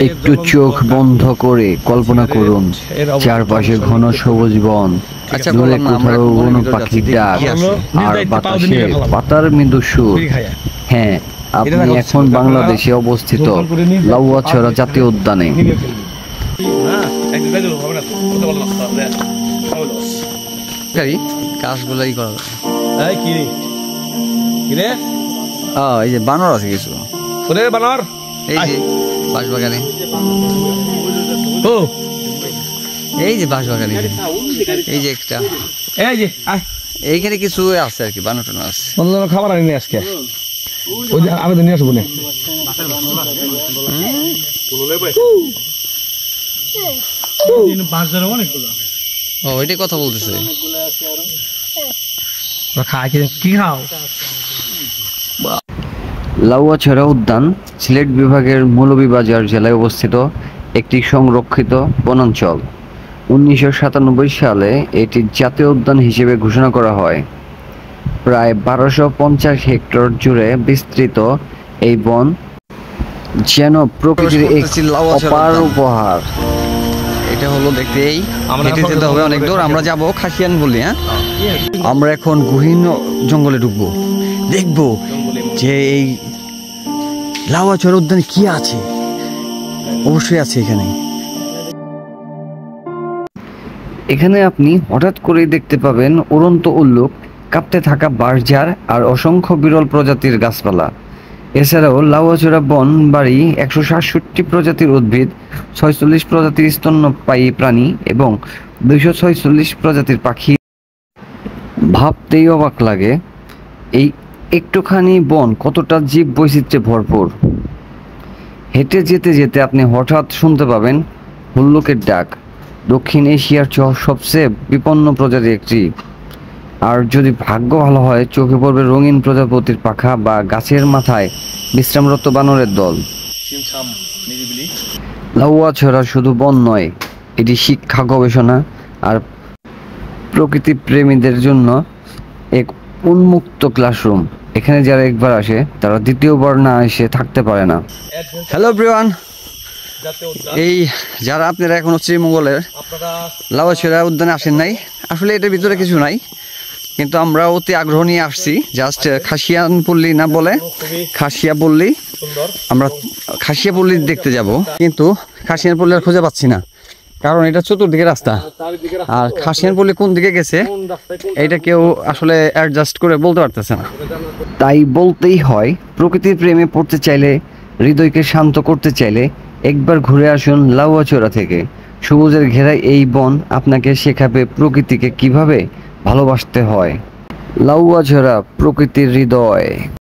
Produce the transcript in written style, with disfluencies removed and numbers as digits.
একটু চোখ বন্ধ করে কল্পনা করুন, চারপাশে ঘন সবুজ বন, দূরে কোথাও কোনো পাখির ডাক আর বাতাসে পাতার মৃদু সুর। হ্যাঁ, আপনি এখন বাংলাদেশে অবস্থিত লাউয়াছড়া জাতীয় উদ্যানে। কাজগুলাই করা এই যে বানর আছে কিছু, বানর এই যে বাঁশবাগানে, এই যে বাঁশবাগানে, এই যে একটা এইখানে কিছু আছে আর কি, বানর টানো আছে। খাবার আনি আজকে আমি তো নিয়ে আসবো না। ও এটাই কথা বলতেছে। লাউয়াছড়া উদ্যান সিলেট বিভাগের মৌলভীবাজার জেলায় অবস্থিত একটি সংরক্ষিত বনাঞ্চল। 1997 সালে এটি জাতীয় উদ্যান হিসেবে ঘোষণা করা হয়। প্রায় 1250 হেক্টর জুড়ে বিস্তৃত এই বন যেন প্রকৃতির এক অপার উপহার। এটা হলো দেখতে, এই হেঁটে যেতে হবে অনেক দূর। আমরা যাব খাসিয়ান বলি। হ্যাঁ, আমরা এখন গহীন জঙ্গলে ঢুকবো, দেখবো যে এই লাউয়াছড়া উদ্যানে কি আছে। অবশ্যই আছে এখানে আপনি হঠাৎ করেই দেখতে পাবেন উড়ন্ত উল্লুক, কাঁপতে থাকা বাঁশঝাড় আর অসংখ্য বিরল প্রজাতির গাছপালা। এছাড়াও লাউয়াছড়া বন বাড়ি 167 প্রজাতির উদ্ভিদ, 46 প্রজাতির স্তন্যপায়ী প্রাণী এবং 246 প্রজাতির পাখি। ভাবতেই অবাক লাগে এই একটুখানি বন কতটা জীব বৈচিত্র্যে ভরপুর। হেঁটে যেতে যেতে আপনি হঠাৎ শুনতে পাবেন হুল্লুকের ডাক, দক্ষিণ এশিয়ার সবচেয়ে বিপন্ন প্রজাতির একটি। আর যদি ভাগ্য ভালো হয়, চোখে পড়বে রঙিন প্রজাপতির পাখা বা গাছের মাথায় বিশ্রামরত বানরের দল। লাউয়াছড়া শুধু বন নয়, এটি শিক্ষা, গবেষণা আর প্রকৃতি প্রেমীদের জন্য এক উন্মুক্ত ক্লাসরুম। এখানে যারা একবার আসে তারা দ্বিতীয়বার না এসে থাকতে পারে না। হ্যালো এভরিওয়ান, এই যারা আপনারা এখনো শ্রীমঙ্গলের লাউয়াছড়া উদ্যানে আসেন নাই, আসলে এটার ভিতরে কিছু নাই, কিন্তু আমরা অতি আগ্রহ নিয়ে আসছি। জাস্ট খাসিয়ান পল্লী না বলে খাসিয়া পল্লী, আমরা খাসিয়া পল্লী দেখতে যাব, কিন্তু খাসিয়ান পল্লী আর খুঁজে পাচ্ছি না, কারণ এটা চতুর্দিকে রাস্তা। আর খাসিয়ান পল্লী কোন দিকে গেছে এটা কেউ আসলে অ্যাডজাস্ট করে বলতে পারতেছে না। তাই বলতেই হয়, প্রকৃতির প্রেমে পড়তে চাইলে, হৃদয়কে শান্ত করতে চাইলে একবার ঘুরে আসুন লাউয়াছড়া থেকে। সবুজের ঘেরায় এই বন আপনাকে শেখাবে প্রকৃতিকে কিভাবে ভালোবাসতে হয়। লাউয়াছড়া, প্রকৃতির হৃদয়।